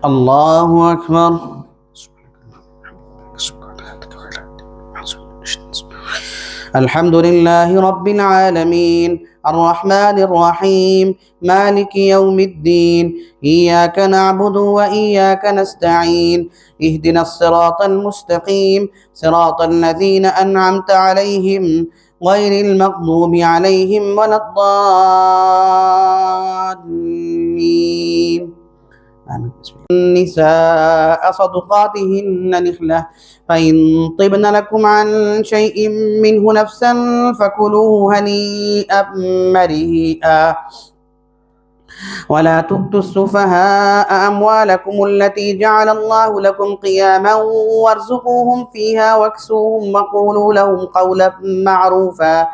الله أكبر. الحمد لله رب العالمين الرحمن الرحيم مالك يوم الدين إياك نعبد وإياك نستعين اهدنا الصراط المستقيم صراط الذين أنعمت عليهم غير المغضوب عليهم ولا الضالين. آمين. النساء صدقاتهن نخلة فإن طبن لكم عن شيء منه نفسا فكلوه هنيئا مريئا ولا تؤتوا السفهاء أموالكم التي جعل الله لكم قياما وارزقوهم فيها واكسوهم وقولوا لهم قولا معروفا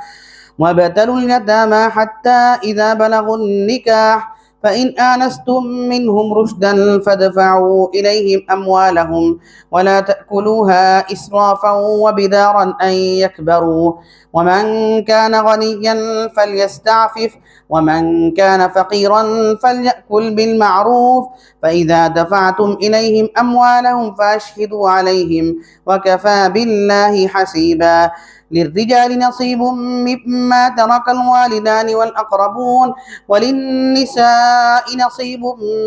وابتلوا اليتامى حتى إذا بلغوا النكاح فإن آنستم منهم رشدا فادفعوا إليهم أموالهم ولا تأكلوها إسرافا وبدارا أن يكبروا ومن كان غنيا فليستعفف ومن كان فقيرا فليأكل بالمعروف فإذا دفعتم إليهم أموالهم فأشهدوا عليهم وكفى بالله حسيبا. للرجال نصيب مما ترك الوالدان والأقربون وللنساء نصيب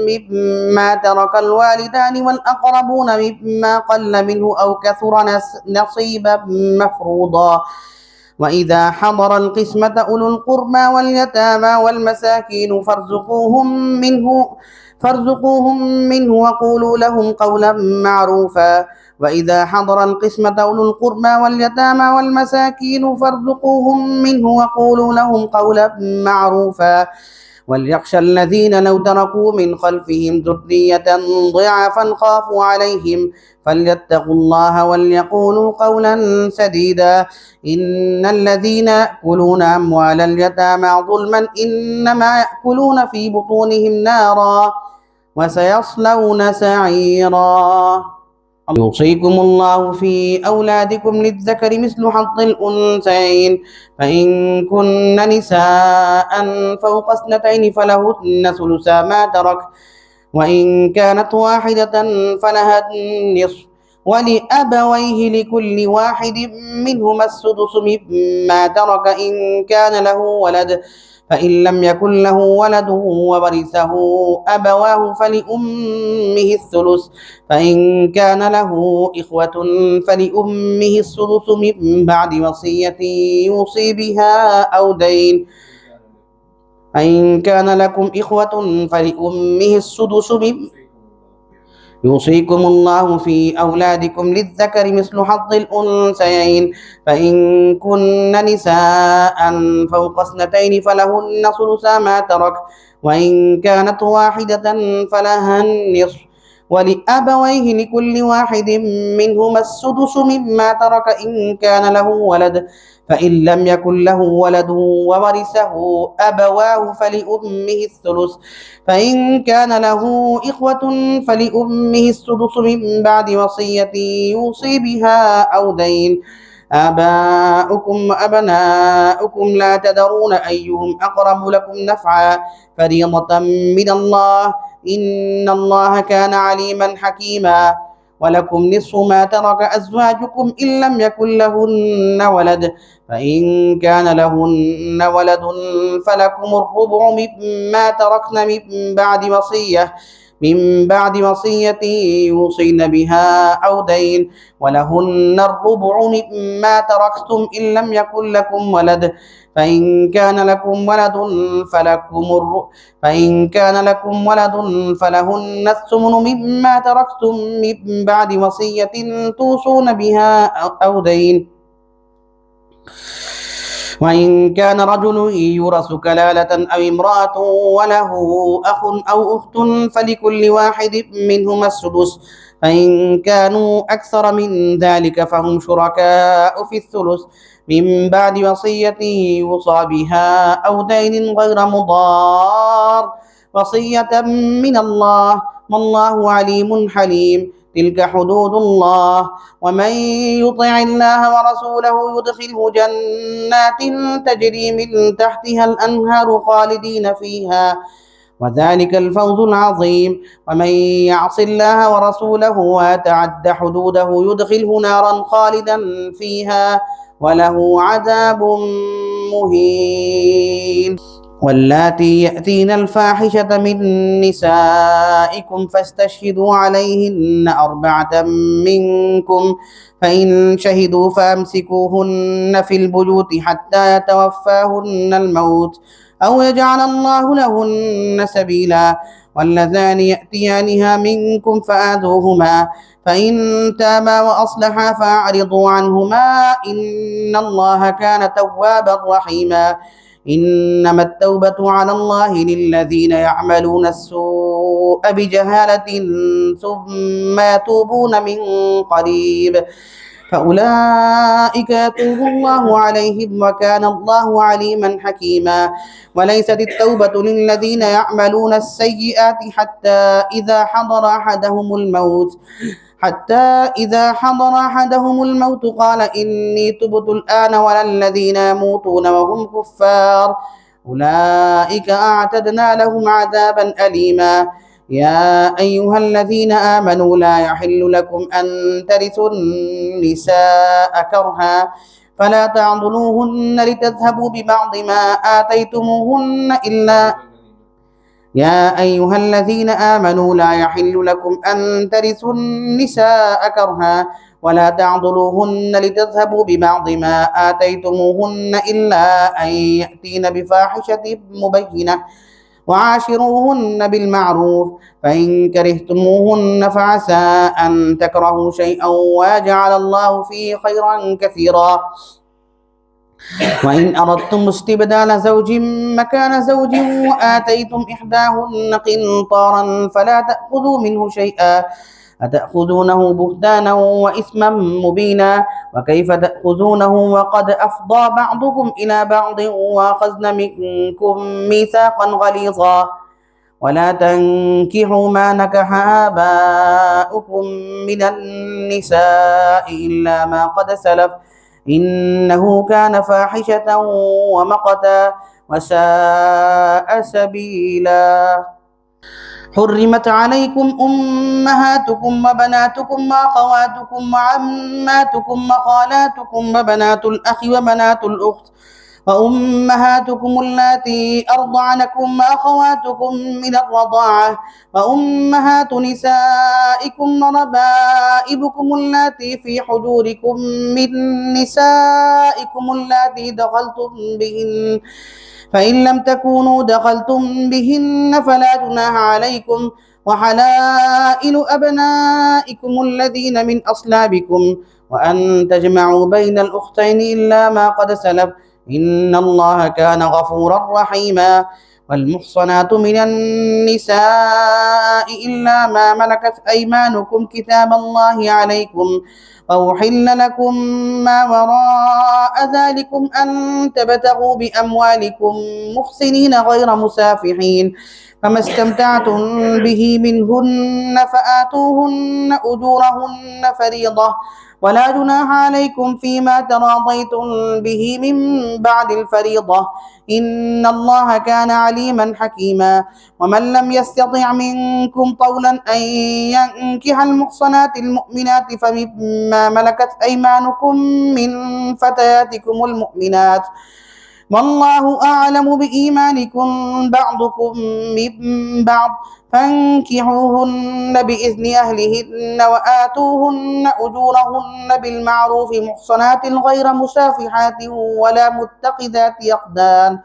مما ترك الوالدان والأقربون مما قل منه أو كثر نصيبا مفروضا. وإذا حضر القسمة أولو القربى واليتامى والمساكين فارزقوهم منه وقولوا لهم قولا معروفا. وإذا حضر القسمة أولو القربى واليتامى والمساكين فارزقوهم منه وقولوا لهم قولا معروفا. وليخشى الذين لو تركوا من خلفهم ذرية ضعفا خافوا عليهم فليتقوا الله وليقولوا قولا سديدا. إن الذين يأكلون أموال اليتامى ظلما إنما يأكلون في بطونهم نارا وسيصلون سعيرا. يوصيكم الله في أولادكم للذكر مثل حظ الأنثيين فإن كن نساء فوق اثنتين فلهن ثلثا ما ترك وإن كانت واحدة فلها النصف ولأبويه لكل واحد منهما السدس مما ترك إن كان له ولد فإن لم يكن له ولد وورثه أبواه فلأمه الثلث فإن كان له إخوة فلأمه السدس من بعد وصية يوصي بها أو دين فإن كان لكم إخوة فلأمه السدس يوصيكم الله في أولادكم للذكر مثل حظ الأنثيين فإن كن نساء فوق اثنتين فلهن ثلثا ما ترك وإن كانت واحدة فلها النصف ولأبويه لكل واحد منهما السدس مما ترك إن كان له ولد فإن لم يكن له ولد وورثه أبواه فلأمه الثلث فإن كان له إخوة فلأمه السدس من بعد وصية يوصي بها أو دين. آباؤكم وأبناؤكم لا تدرون أيهم أقرب لكم نفعا فريضة من الله إن الله كان عليما حكيما. ولكم نصف ما ترك أزواجكم إن لم يكن لهن ولد فإن كان لهن ولد فلكم الربع مما تركن من بعد وصية يوصين بها أو دين ولهن الربع مما تركتم إن لم يكن لكم ولد فإن كان لكم ولد فلهن الثمن مما تركتم من بعد وصية توصون بها أو دين. وإن كان رجل يورث كلالة أو امرأة وله أخ أو أخت فلكل واحد منهما السدس فإن كانوا أكثر من ذلك فهم شركاء في الثلث من بعد وصية يوصى بها أو دين غير مضار وصية من الله والله عليم حليم. تلك حدود الله ومن يطع الله ورسوله يدخله جنات تجري من تحتها الأنهار خالدين فيها وذلك الفوز العظيم. ومن يعص الله ورسوله ويتعد حدوده يدخله نارا خالدا فيها وله عذاب مهين. واللاتي يأتين الفاحشة من نسائكم فاستشهدوا عليهن أربعة منكم، فإن شهدوا فأمسكوهن في البيوت حتى يتوفاهن الموت أو يجعل الله لهن سبيلا. واللذان يأتيانها منكم فآذوهما، فإن تابا وأصلحا فأعرضوا عنهما إن الله كان توابا رحيما. إنما التوبة على الله للذين يعملون السوء بجهالة ثم يتوبون من قريب فأولئك يتوب الله عليهم وكان الله عليما حكيما. وليست التوبة للذين يعملون السيئات حتى إذا حضر أحدهم الموت قال إني تبت الآن ولا الذين يموتون وهم كفار أولئك أعتدنا لهم عذابا أليما. يا أيها الذين آمنوا لا يحل لكم أن ترثوا النساء كرها فلا تعضلوهن لتذهبوا ببعض ما آتيتموهن يا أيها الذين آمنوا لا يحل لكم أن ترثوا النساء كرها ولا تعضلوهن لتذهبوا ببعض ما آتيتموهن إلا أن يأتين بفاحشة مبينة وعاشروهن بالمعروف فإن كرهتموهن فعسى أن تكرهوا شيئا ويجعل الله فيه خيرا كثيرا. وإن أردتم استبدال زوج مكان زوج وآتيتم إحداهن قنطارا فلا تأخذوا منه شيئا أتأخذونه بهتانا وإثما مبينا. وكيف تأخذونه وقد أفضى بعضكم إلى بعض وأخذن منكم ميثاقا غليظا. ولا تنكحوا ما نكح آباؤكم من النساء إلا ما قد سلف إنه كان فاحشة ومقتا وساء سبيلا. حرمت عليكم أمهاتكم وبناتكم وأخواتكم وعماتكم وخالاتكم وبنات الأخ وبنات الأخت وأمهاتكم اللاتي أرضعنكم وأخواتكم من الرضاعة وأمهات نسائكم وربائبكم اللاتي في حجوركم من نسائكم اللاتي دخلتم بهن فإن لم تكونوا دخلتم بهن فلا جناح عليكم وحلائل أبنائكم الذين من أصلابكم وأن تجمعوا بين الأختين إلا ما قد سلف إن الله كان غفورا رحيما. والمحصنات من النساء إلا ما ملكت أيمانكم كتاب الله عليكم وأحل لكم ما وراء ذلكم أن تبتغوا بأموالكم محسنين غير مسافحين فما استمتعتم به منهن فآتوهن أجورهن فريضة ولا جناح عليكم فيما تراضيتم به من بعد الفريضة إن الله كان عليما حكيما. ومن لم يستطع منكم طولا أن ينكح المحصنات المؤمنات فمما ملكت أيمانكم من فتياتكم المؤمنات والله أعلم بإيمانكم بعضكم من بعض فانكحوهن بإذن أهلهن وآتوهن أجورهن بالمعروف محصنات غير مسافحات ولا متخذات أخدان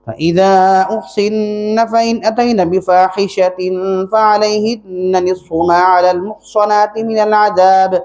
فإذا أحصن فإن أتين بفاحشة فعليهن نصف ما على المحصنات من العذاب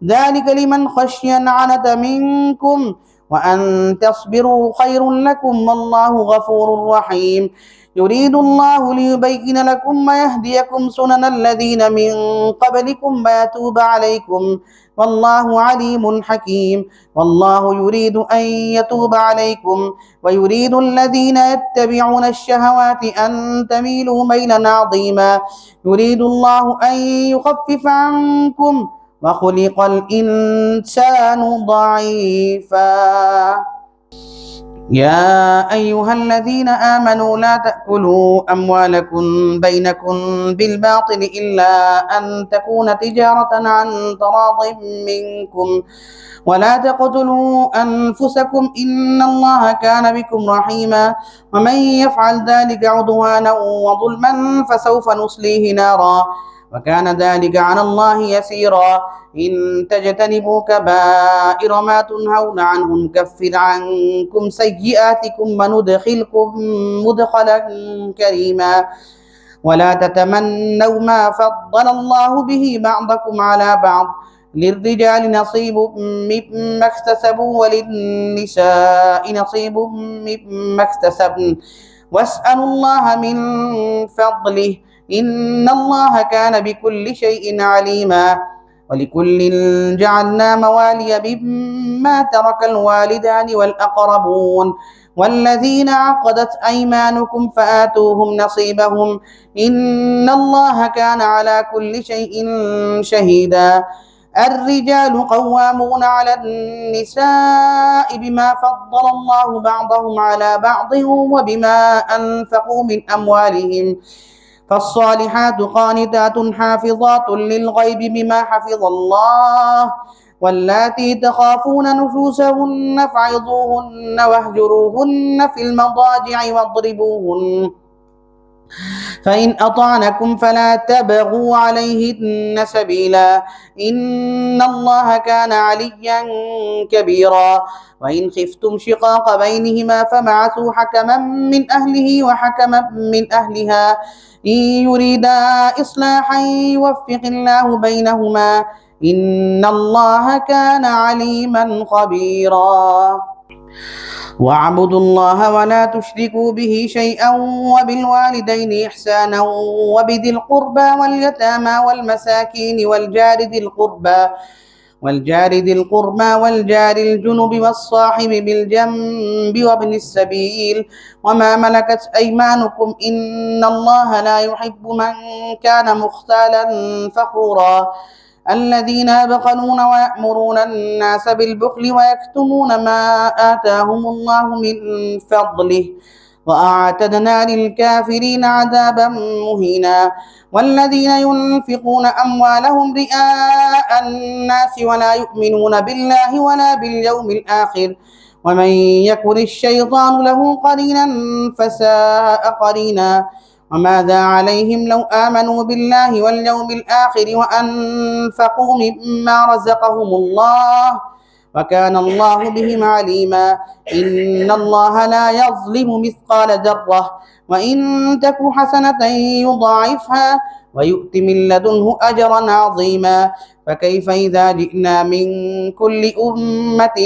ذلك لمن خشي العنة منكم وأن تصبروا خير لكم والله غفور رحيم. يريد الله ليبين لكم ويهديكم سنن الذين من قبلكم ويتوب عليكم والله عليم حكيم. والله يريد أن يتوب عليكم ويريد الذين يتبعون الشهوات أن تميلوا ميلا عظيما. يريد الله أن يخفف عنكم وخلق الإنسان ضعيفا. يا أيها الذين آمنوا لا تأكلوا أموالكم بينكم بالباطل إلا أن تكون تجارة عن تراض منكم ولا تقتلوا أنفسكم إن الله كان بكم رحيما ومن يفعل ذلك عدوانا وظلما فسوف نصليه نارا وكان ذلك على الله يسيرا إن تجتنبوا كبائر ما تنهون عنه نكفر عنكم سيئاتكم وندخلكم مدخلا كريما ولا تتمنوا ما فضل الله به بعضكم على بعض للرجال نصيب مما اكتسبوا وللنساء نصيب مما اكتسبن واسألوا الله من فضله إن الله كان بكل شيء عليما ولكل جعلنا موالي مما ترك الوالدان والأقربون والذين عقدت أيمانكم فآتوهم نصيبهم إن الله كان على كل شيء شهيدا الرجال قوامون على النساء بما فضل الله بعضهم على بعض وبما أنفقوا من أموالهم فالصالحات قانتات حافظات للغيب بما حفظ الله واللاتي تخافون نشوزهن فعظوهن واهجروهن في المضاجع واضربوهن فإن أطعنكم فلا تبغوا عليهن سبيلا إن الله كان عليا كبيرا وإن خفتم شقاق بينهما فابعثوا حكما من أهله وحكما من أهلها إن يريدا إصلاحا يوفق الله بينهما إن الله كان عليما خبيرا واعبدوا الله ولا تشركوا به شيئا وبالوالدين إحسانا وبذي القربى واليتامى والمساكين والجار ذي القربى والجار الجنب والصاحب بالجنب وابن السبيل وما ملكت أيمانكم إن الله لا يحب من كان مختالا فخورا الذين يبخلون ويأمرون الناس بالبخل ويكتمون ما آتاهم الله من فضله وأعتدنا للكافرين عذابا مهينا والذين ينفقون أموالهم رئاء الناس ولا يؤمنون بالله ولا باليوم الآخر ومن يكن الشيطان له قرينا فساء قرينا وماذا عليهم لو آمنوا بالله واليوم الآخر وأنفقوا مما رزقهم الله وكان الله بهم عليما إن الله لا يظلم مثقال ذرة وإن تك حسنة يضاعفها ويؤت من لدنه أجرا عظيما فكيف إذا جئنا من كل أمة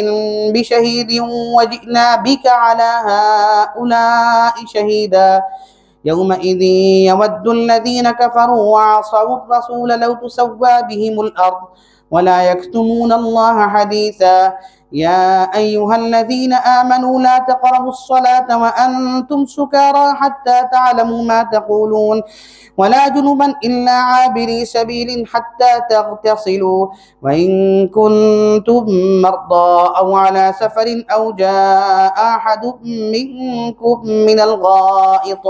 بشهيد وجئنا بك على هؤلاء شهيدا يومئذ يود الذين كفروا وعصوا الرسول لو تسوى بهم الأرض ولا يكتمون الله حديثا يا أيها الذين آمنوا لا تقربوا الصلاة وأنتم سكارى حتى تعلموا ما تقولون ولا جنبا إلا عابري سبيل حتى تغتسلوا وإن كنتم مرضى أو على سفر أو جاء أحد منكم من الغائط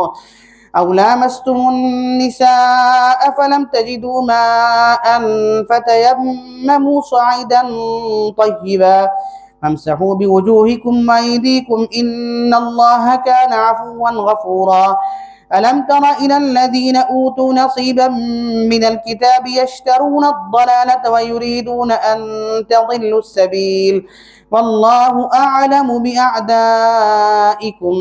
أو لامستم النساء فلم تجدوا ماء فتيمموا صعيدا طيبا فامسحوا بوجوهكم وأيديكم إن الله كان عفوا غفورا ألم تر إلى الذين أوتوا نصيبا من الكتاب يشترون الضلالة ويريدون أن تضلوا السبيل والله أعلم بأعدائكم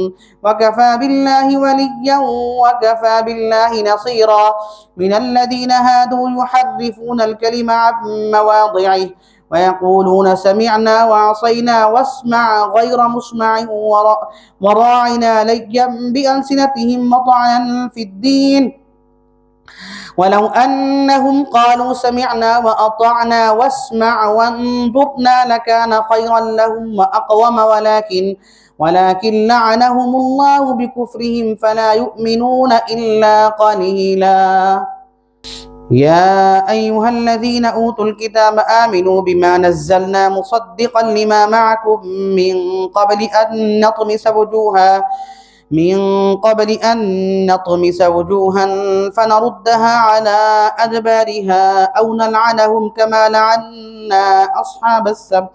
وكفى بالله وليا وكفى بالله نصيرا من الذين هادوا يحرفون الكلم عن مواضعه ويقولون سمعنا وعصينا واسمع غير مسمع وراعنا ليا بألسنتهم وطعنا في الدين ولو أنهم قالوا سمعنا وأطعنا واسمع وانظرنا لكان خيرا لهم وأقوم ولكن لعنهم الله بكفرهم فلا يؤمنون إلا قليلا يا أيها الذين أوتوا الكتاب آمنوا بما نزلنا مصدقا لما معكم من قبل أن نطمس وجوها فنردها على أدبارها أو نلعنهم كما لعنا أصحاب السبت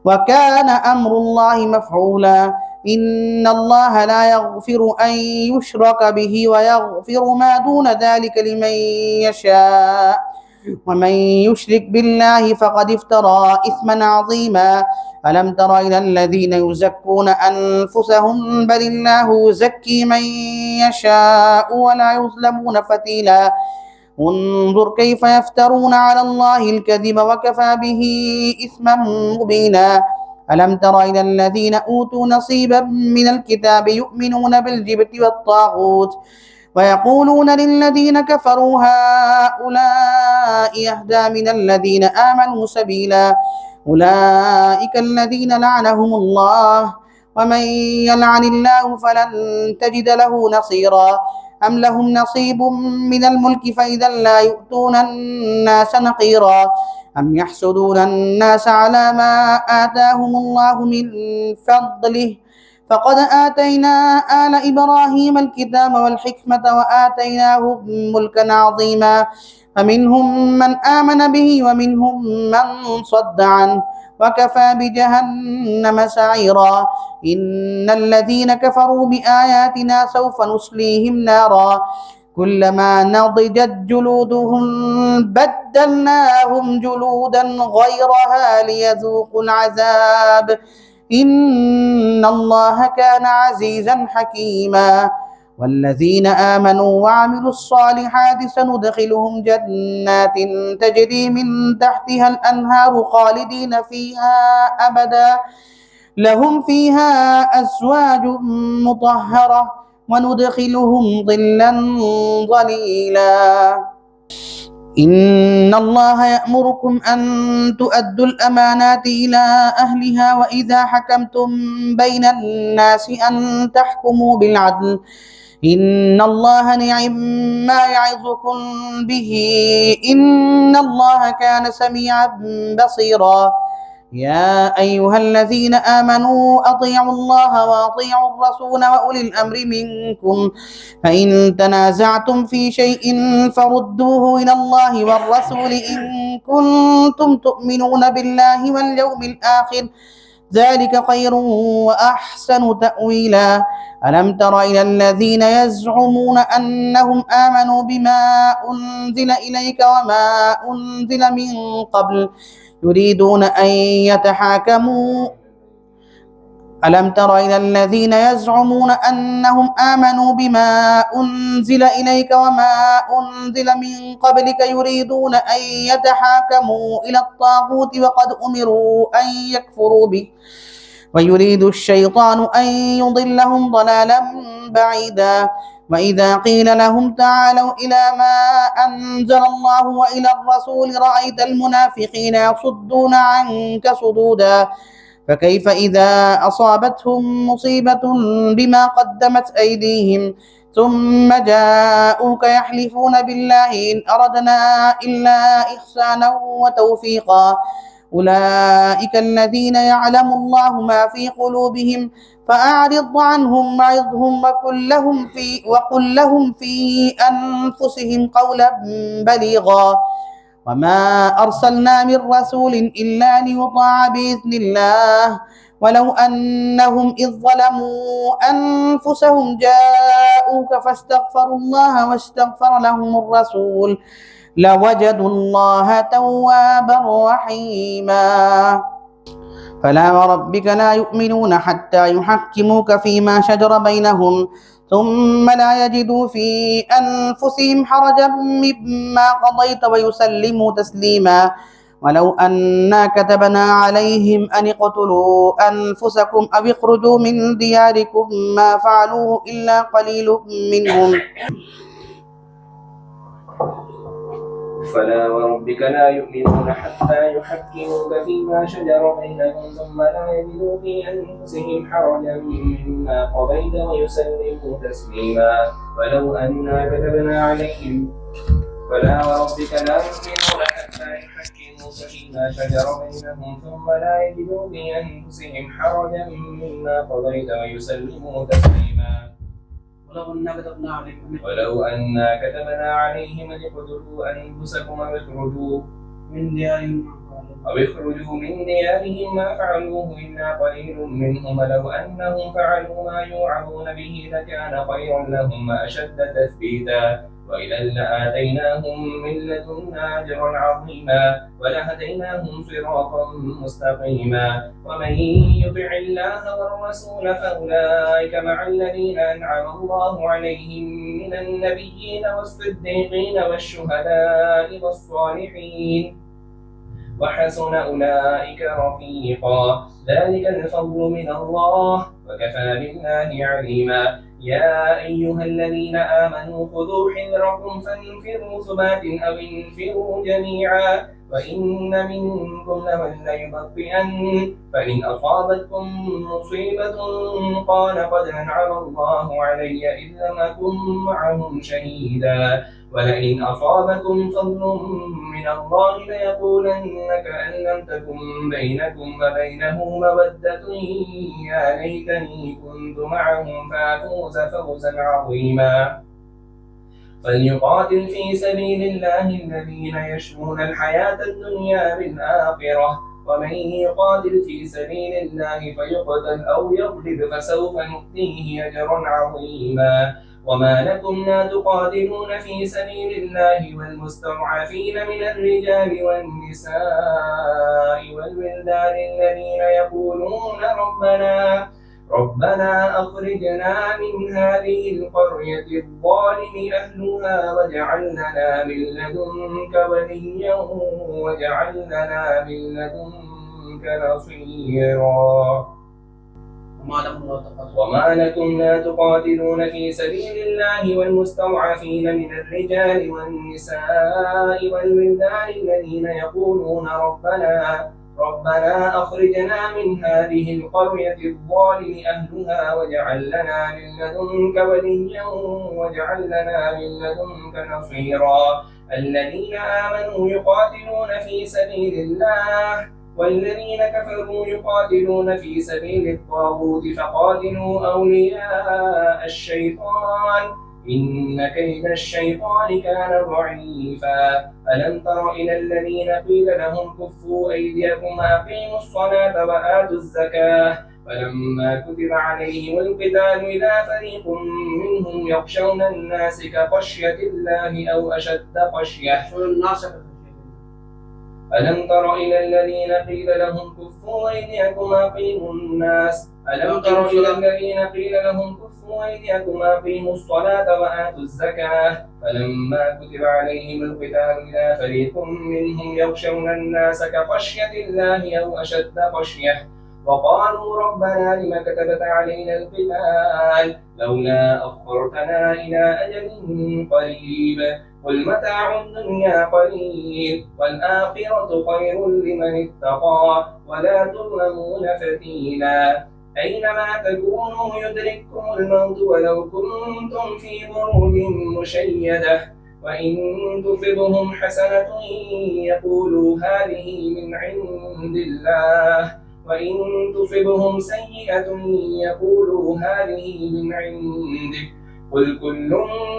وكان أمر الله مفعولا إن الله لا يغفر أن يشرك به ويغفر ما دون ذلك لمن يشاء ومن يشرك بالله فقد افترى إثما عظيما ألم تر إلى الذين يزكون أنفسهم بل الله يزكي من يشاء ولا يظلمون فتيلا انظر كيف يفترون على الله الكذب وكفى به إثما مبينا ألم تر إلى الذين أوتوا نصيبا من الكتاب يؤمنون بالجبت والطاغوت ويقولون للذين كفروا هؤلاء أهدى من الذين آمنوا سبيلا أولئك الذين لعنهم الله ومن يلعن الله فلن تجد له نصيرا أم لهم نصيب من الملك فإذا لا يؤتون الناس نقيرا أم يحسدون الناس على ما آتاهم الله من فضله فقد آتينا آل إبراهيم الكتاب والحكمة وآتيناهم ملكا عظيما فمنهم من آمن به ومنهم من صد عنه وكفى بجهنم سعيرا إن الذين كفروا بآياتنا سوف نصليهم نارا كلما نضجت جلودهم بدلناهم جلودا غيرها ليذوقوا العذاب إن الله كان عزيزا حكيما والذين آمنوا وعملوا الصالحات سندخلهم جنات تجري من تحتها الأنهار خالدين فيها أبدا لهم فيها أزواج مطهرة وندخلهم ظلا ظليلا إن الله يأمركم أن تؤدوا الأمانات إلى أهلها وإذا حكمتم بين الناس أن تحكموا بالعدل إن الله نعم ما يعظكم به إن الله كان سميعا بصيرا يا أيها الذين آمنوا أطيعوا الله وأطيعوا الرسول وأولي الأمر منكم فإن تنازعتم في شيء فردوه إلى الله والرسول إن كنتم تؤمنون بالله واليوم الآخر ذلك خير وأحسن تأويلا ألم تر إلى الذين يزعمون أنهم آمنوا بما أنزل إليك وما أنزل من قبل يريدون أن يتحاكموا ألم تر إلى الذين يزعمون أنهم آمنوا بما أنزل إليك وما أنزل من قبلك يريدون أن يتحاكموا إلى الطاغوت وقد أمروا أن يكفروا به ويريد الشيطان أن يضلهم ضلالا بعيدا وإذا قيل لهم تعالوا إلى ما أنزل الله وإلى الرسول رأيت المنافقين يصدون عنك صدودا فكيف إذا أصابتهم مصيبة بما قدمت أيديهم ثم جاءوك يحلفون بالله إن أردنا إلا إحسانا وتوفيقا أولئك الذين يعلم الله ما في قلوبهم فأعرض عنهم وعظهم وقل لهم في أنفسهم قولا بليغا وما أرسلنا من رسول إلا ليطاع بإذن الله ولو أنهم إذ ظلموا أنفسهم جاءوك فاستغفروا الله واستغفر لهم الرسول لوجدوا الله توابا رحيما فلا وربك لا يؤمنون حتى يحكموك فيما شجر بينهم ثم لا يجدوا في أنفسهم حرجا مما قضيت ويسلموا تسليما ولو أنا كتبنا عليهم أن اقتلوا أنفسكم أو اخرجوا من دياركم ما فعلوه إلا قليل منهم فلا وربك لا يؤمنون حتى يحكموك فيما شجر بينهم ثم لا يجدوا في أنفسهم حرجا مما قضيت ويسلموا تسليما ولو أنا فلا وربك لا يؤمنون حتى يحكموك فيما شجر بينهم ثم لا يجدوا في أنفسهم حرجا مما قضيت ويسلموا تسليما. ولو أنا كتبنا عليهم أن اقتلوا أنفسكم أو اخرجوا من ديارهم ما فعلوه إلا قليل منهم لو أنهم فعلوا ما يوعظون به لكان خيرا لهم وأشد تثبيتا وإذا لآتيناهم من لدنا أجرا عظيما ولهديناهم صراطا مستقيما. ومن يطع الله والرسول فأولئك مع الذين أنعم الله عليهم من النبيين والصديقين والشهداء والصالحين وحسن أولئك رفيقا. ذلك الفضل من الله وكفى بالله عليما. يا أيها الذين آمنوا خذوا حذركم فانفروا ثبات أو انفروا جميعا وإن منكم لمن ليبطئن فإن أصابتكم مصيبة قال قد أنعم الله علي إذ لم أكن معهم شهيدا ولئن أصابكم فضل من الله ليقولن كأن لم تكن بينكم وبينه مودة يا ليتني كنت معهم فأفوز فوزا عظيما. فليقاتل في سبيل الله الذين يشرون الحياة الدنيا بالآخرة ومن يقاتل في سبيل الله فيقتل أو يغلب فسوف نؤتيه أجرا عظيما. وما لكم لا تقاتلون في سبيل الله والمستضعفين من الرجال والنساء والولدان الذين يقولون ربنا أخرجنا من هذه القرية الظالم أهلها واجعل لنا من لدنك وليا واجعل لنا من لدنك نصيرا. وما لكم لا تقاتلون في سبيل الله والمستضعفين من الرجال والنساء والولدان الذين يقولون ربنا أخرجنا من هذه القرية الظالم أهلها واجعل لنا من لدنك وليا واجعل لنا من لدنك نصيرا. الذين آمنوا يقاتلون في سبيل الله والذين كفروا يقاتلون في سبيل الطاغوت فقاتلوا أولياء الشيطان إن كيد الشيطان كان ضعيفا. ألم تر إلى الذين قيل لهم كفوا أيديكم وأقيموا الصلاة وآتوا الزكاة فلما كتب عليهم القتال إذا فريق منهم يخشون الناس كخشية الله أو أشد خشية. ألم تر إلى الذين قيل لهم كفوا أيديكم وأقيموا الناس ألم تر إلى الذين قيل لهم كفوا أيديكم وأقيموا الصلاة وآتوا الزكاة فلما كتب عليهم القتال إذا فريق منهم يخشون الناس كخشية الله أو أشد خشية وقالوا ربنا لم كتبت علينا القتال لولا أخرتنا إلى أجل قريب قل متاع الدنيا قليل والآخرة خير لمن اتقى ولا تظلمون فتيلا. أينما تكونوا يدرككم الموت ولو كنتم في بروج مشيدة وإن تصبهم حسنة يقولوا هذه من عند الله وإن تصبهم سيئة يقولوا هذه من عندك قل كل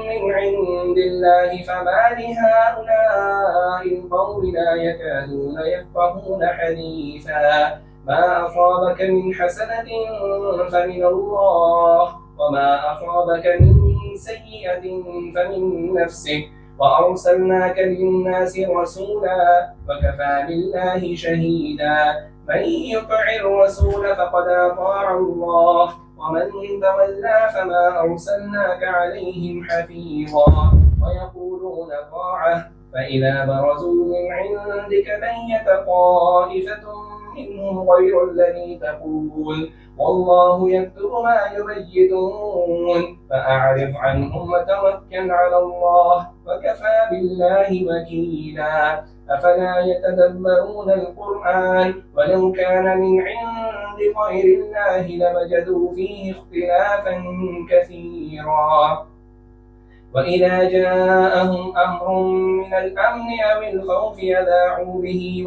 من عند الله فما لهؤلاء القوم لا يكادون يفقهون حديثا. ما أصابك من حسنة فمن الله وما أصابك من سيئة فمن نفسك وأرسلناك للناس رسولا وكفى بالله شهيدا. من يطع الرسول فقد أطاع الله ومن تولى فما أرسلناك عليهم حفيظا ويقولون طاعة فإذا برزوا من عندك بيت طائفة منهم غير الذي تقول والله يكتب ما يبيتون فأعرض عنهم وتوكل على الله وكفى بالله وكيلا. أفلا يتدبرون القرآن ولو كان من عند غير الله لوجدوا فيه اختلافا كثيرا وإذا جاءهم أمر من الأمن أو الخوف أذاعوا به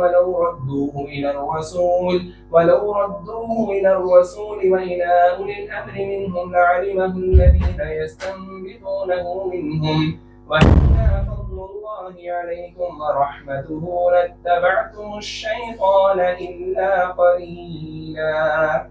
ولو ردوه إلى الرسول وإلى أولي الأمر منهم لعلمه الذين يستنبطونه منهم ولولا فضل الله عليكم ورحمته لاتبعتم الشيطان إلا قليلا